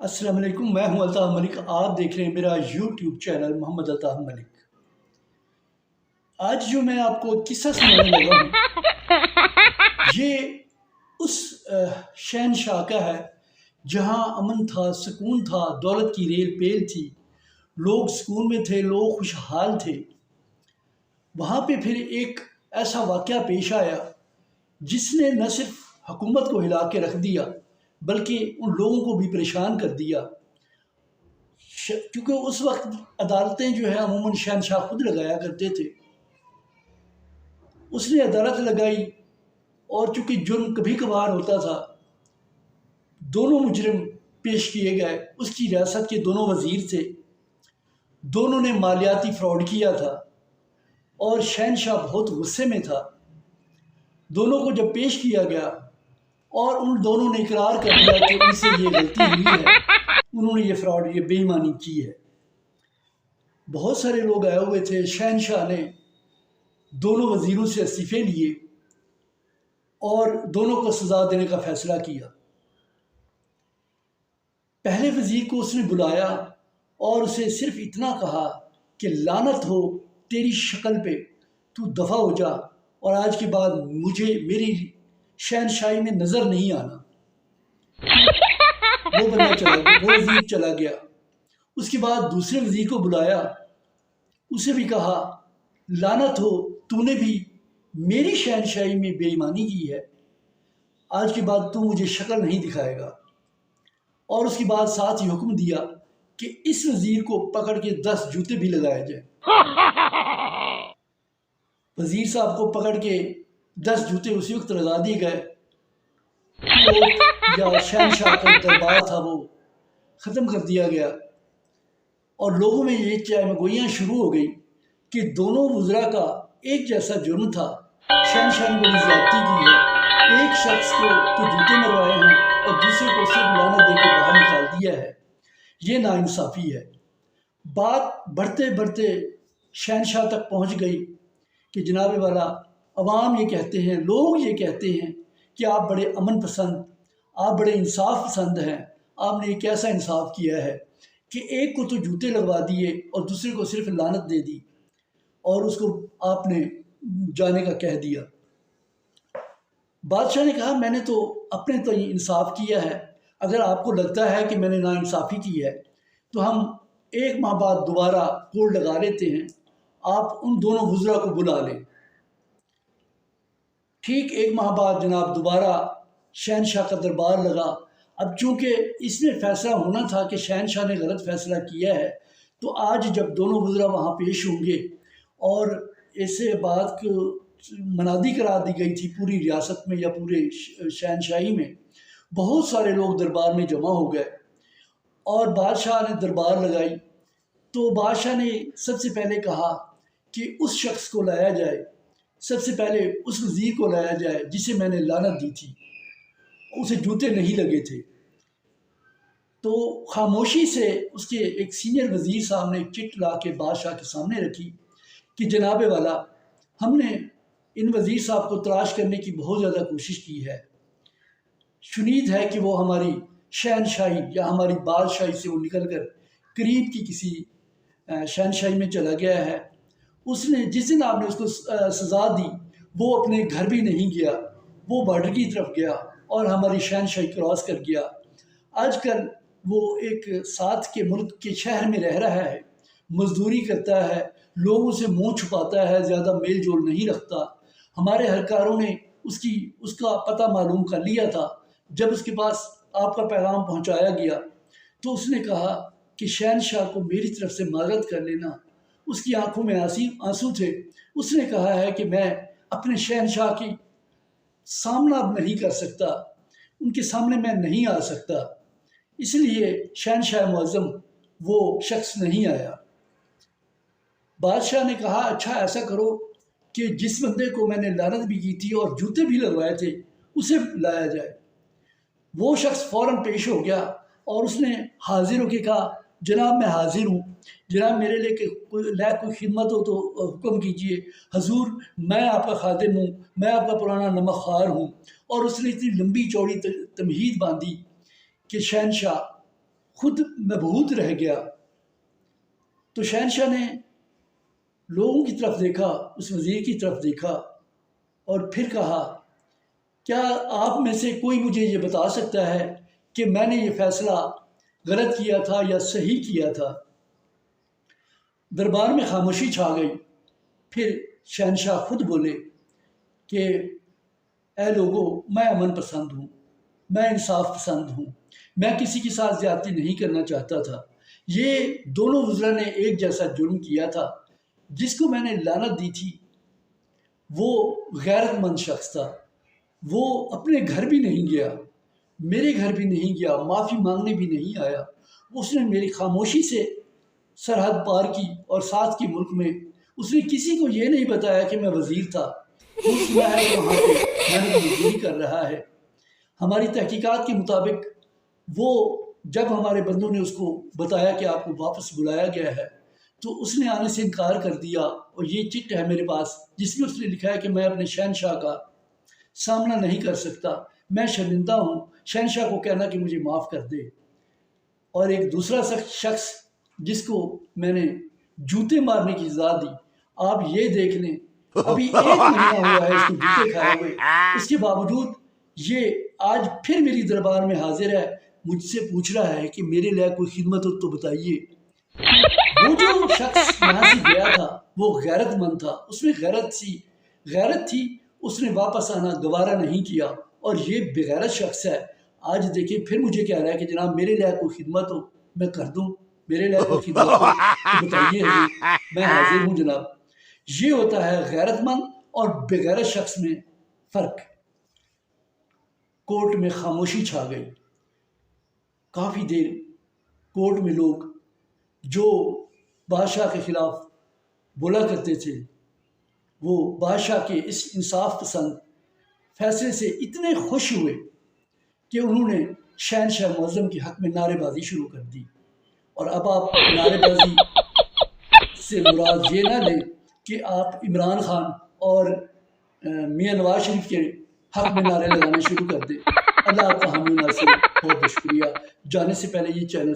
السلام علیکم، میں ہوں الطاف ملک۔ آپ دیکھ رہے ہیں میرا یوٹیوب چینل محمد الطاف ملک۔ آج جو میں آپ کو قصہ سنانے لگا ہوں یہ اس شہنشاہ کا ہے جہاں امن تھا، سکون تھا، دولت کی ریل پیل تھی، لوگ سکون میں تھے، لوگ خوشحال تھے۔ وہاں پہ پھر ایک ایسا واقعہ پیش آیا جس نے نہ صرف حکومت کو ہلا کے رکھ دیا بلکہ ان لوگوں کو بھی پریشان کر دیا، کیونکہ اس وقت عدالتیں جو ہے عموماً شہنشاہ خود لگایا کرتے تھے۔ اس نے عدالت لگائی اور چونکہ جرم کبھی کبھار ہوتا تھا، دونوں مجرم پیش کیے گئے۔ اس کی ریاست کے دونوں وزیر تھے، دونوں نے مالیاتی فراڈ کیا تھا اور شہنشاہ بہت غصے میں تھا۔ دونوں کو جب پیش کیا گیا اور ان دونوں نے اقرار کر دیا کہ ان سے یہ غلطی ہوئی ہے، انہوں نے یہ فراڈ، یہ بے ایمانی کی ہے۔ بہت سارے لوگ آئے ہوئے تھے۔ شہنشاہ نے دونوں وزیروں سے استعفے لیے اور دونوں کو سزا دینے کا فیصلہ کیا۔ پہلے وزیر کو اس نے بلایا اور اسے صرف اتنا کہا کہ لعنت ہو تیری شکل پہ، تو دفع ہو جا اور آج کے بعد مجھے میری شہنشاہی میں نظر نہیں آنا۔ وہ بندہ چلا گیا، وہ وزیر چلا گیا۔ اس کے بعد دوسرے وزیر کو بلایا، اسے بھی کہا لعنت ہو، تو نے بھی میری شہنشاہی میں بے ایمانی کی ہے، آج کے بعد تو مجھے شکل نہیں دکھائے گا۔ اور اس کے بعد ساتھ ہی حکم دیا کہ اس وزیر کو پکڑ کے 10 جوتے بھی لگائے جائیں۔ وزیر صاحب کو پکڑ کے 10 جوتے اسی وقت لگا دیے گئے۔ یا شہنشاہ کا دربار تھا وہ ختم کر دیا گیا اور لوگوں میں یہ چہمہ گوئیاں شروع ہو گئی کہ دونوں وزراء کا ایک جیسا جرم تھا، شہنشاہ نے بڑی زیادتی کی ہے، ایک شخص کو تو جوتے مروائے ہیں اور دوسرے کو صرف لعنت دے کے باہر نکال دیا ہے۔ یہ ناانصافی ہے۔ بات بڑھتے بڑھتے شہنشاہ تک پہنچ گئی کہ جناب والا، عوام یہ کہتے ہیں، لوگ یہ کہتے ہیں کہ آپ بڑے امن پسند، آپ بڑے انصاف پسند ہیں، آپ نے ایک ایسا انصاف کیا ہے کہ ایک کو تو جوتے لگوا دیے اور دوسرے کو صرف لعنت دے دی اور اس کو آپ نے جانے کا کہہ دیا۔ بادشاہ نے کہا میں نے تو اپنے تو انصاف کیا ہے، اگر آپ کو لگتا ہے کہ میں نے ناانصافی کی ہے تو ہم 1 ماہ بعد دوبارہ کوڑ لگا لیتے ہیں، آپ ان دونوں وزراء کو بلا لیں۔ ٹھیک 1 ماہ بعد جناب دوبارہ شہنشاہ کا دربار لگا۔ اب چونکہ اس میں فیصلہ ہونا تھا کہ شہنشاہ نے غلط فیصلہ کیا ہے، تو آج جب دونوں وزراء وہاں پیش ہوں گے اور ایسے بات کو منادی قرار دی گئی تھی پوری ریاست میں یا پورے شہنشاہی میں، بہت سارے لوگ دربار میں جمع ہو گئے اور بادشاہ نے دربار لگائی۔ تو بادشاہ نے سب سے پہلے کہا کہ اس شخص کو لایا جائے، سب سے پہلے اس وزیر کو لایا جائے جسے میں نے لعنت دی تھی، اسے جوتے نہیں لگے تھے۔ تو خاموشی سے اس کے ایک سینئر وزیر صاحب نے چٹ لا کے بادشاہ کے سامنے رکھی کہ جناب والا، ہم نے ان وزیر صاحب کو تلاش کرنے کی بہت زیادہ کوشش کی ہے، شنید ہے کہ وہ ہماری شہنشاہی یا ہماری بادشاہی سے وہ نکل کر قریب کی کسی شہنشاہی میں چلا گیا ہے۔ اس نے جس دن آپ نے اس کو سزا دی وہ اپنے گھر بھی نہیں گیا، وہ بارڈر کی طرف گیا اور ہماری شہنشاہی کراس کر گیا۔ آج کل وہ ایک ساتھ کے ملک کے شہر میں رہ رہا ہے، مزدوری کرتا ہے، لوگوں سے منہ چھپاتا ہے، زیادہ میل جول نہیں رکھتا۔ ہمارے اہلکاروں نے اس کا پتہ معلوم کر لیا تھا۔ جب اس کے پاس آپ کا پیغام پہنچایا گیا تو اس نے کہا کہ شہنشاہ کو میری طرف سے معذرت کر لینا۔ اس کی آنکھوں میں آنسو تھے۔ اس نے کہا ہے کہ میں اپنے شہنشاہ کی سامنا اب نہیں کر سکتا، ان کے سامنے میں نہیں آ سکتا، اس لیے شہنشاہ معظم وہ شخص نہیں آیا۔ بادشاہ نے کہا اچھا ایسا کرو کہ جس بندے کو میں نے لعنت بھی کی تھی اور جوتے بھی لگوائے تھے اسے لایا جائے۔ وہ شخص فوراً پیش ہو گیا اور اس نے حاضر ہو کے کہا جناب میں حاضر ہوں، جناب میرے لیے کوئی خدمت ہو تو حکم کیجئے، حضور میں آپ کا خادم ہوں، میں آپ کا پرانا نمک خوار ہوں۔ اور اس نے اتنی لمبی چوڑی تمہید باندھی کہ شہنشاہ خود مبہوت رہ گیا۔ تو شہنشاہ نے لوگوں کی طرف دیکھا، اس وزیر کی طرف دیکھا اور پھر کہا کیا آپ میں سے کوئی مجھے یہ بتا سکتا ہے کہ میں نے یہ فیصلہ غلط کیا تھا یا صحیح کیا تھا؟ دربار میں خاموشی چھا گئی۔ پھر شہنشاہ خود بولے کہ اے لوگو، میں امن پسند ہوں، میں انصاف پسند ہوں، میں کسی کے ساتھ زیادتی نہیں کرنا چاہتا تھا۔ یہ دونوں وزراء نے ایک جیسا جرم کیا تھا۔ جس کو میں نے لعنت دی تھی وہ غیرت مند شخص تھا، وہ اپنے گھر بھی نہیں گیا، میرے گھر بھی نہیں گیا، معافی مانگنے بھی نہیں آیا۔ اس نے میری خاموشی سے سرحد پار کی اور ساتھ کے ملک میں اس نے کسی کو یہ نہیں بتایا کہ میں وزیر تھا۔ وہ سنا ہے کہ وہاں پہ محنت مزدوری کر رہا ہے۔ ہماری تحقیقات کے مطابق وہ جب ہمارے بندوں نے اس کو بتایا کہ آپ کو واپس بلایا گیا ہے تو اس نے آنے سے انکار کر دیا، اور یہ چٹ ہے میرے پاس جس میں اس نے لکھا ہے کہ میں اپنے شہنشاہ کا سامنا نہیں کر سکتا، میں شرمندہ ہوں، شہنشاہ کو کہنا کہ مجھے معاف کر دے۔ اور ایک دوسرا شخص جس کو میں نے جوتے مارنے کی سزا دی، آپ یہ دیکھ لیں ابھی 1 مہینہ ہوا ہے اس کو جوتے کھائے ہوئے، اس کے باوجود یہ آج پھر میری دربار میں حاضر ہے، مجھ سے پوچھ رہا ہے کہ میرے لیے کوئی خدمت ہو تو بتائیے۔ وہ جو شخص یہاں سے گیا تھا وہ غیرت مند تھا، اس میں غیرت تھی، اس نے واپس آنا گوارا نہیں کیا، اور یہ بغیرت شخص ہے۔ آج دیکھیں پھر مجھے کہہ رہا ہے کہ جناب میرے لیے کوئی خدمت ہو میں کر دوں، میرے لیے کوئی خدمت ہو تو بتائیے حضور، میں حاضر ہوں جناب۔ یہ ہوتا ہے غیرت مند اور بغیرت شخص میں فرق۔ کورٹ میں خاموشی چھا گئی۔ کافی دیر کورٹ میں لوگ جو بادشاہ کے خلاف بولا کرتے تھے وہ بادشاہ کے اس انصاف پسند فیصلے سے اتنے خوش ہوئے کہ انہوں نے شہنشاہ معظم کے حق میں نعرے بازی شروع کر دی۔ اور اب آپ نعرے بازی سے مراد یہ نہ لیں کہ آپ عمران خان اور میاں نواز شریف کے حق میں نعرے لگانا شروع کر دیں۔ اللہ آپ کا حامی و ناصر، بہت بہت شکریہ۔ جانے سے پہلے یہ چینل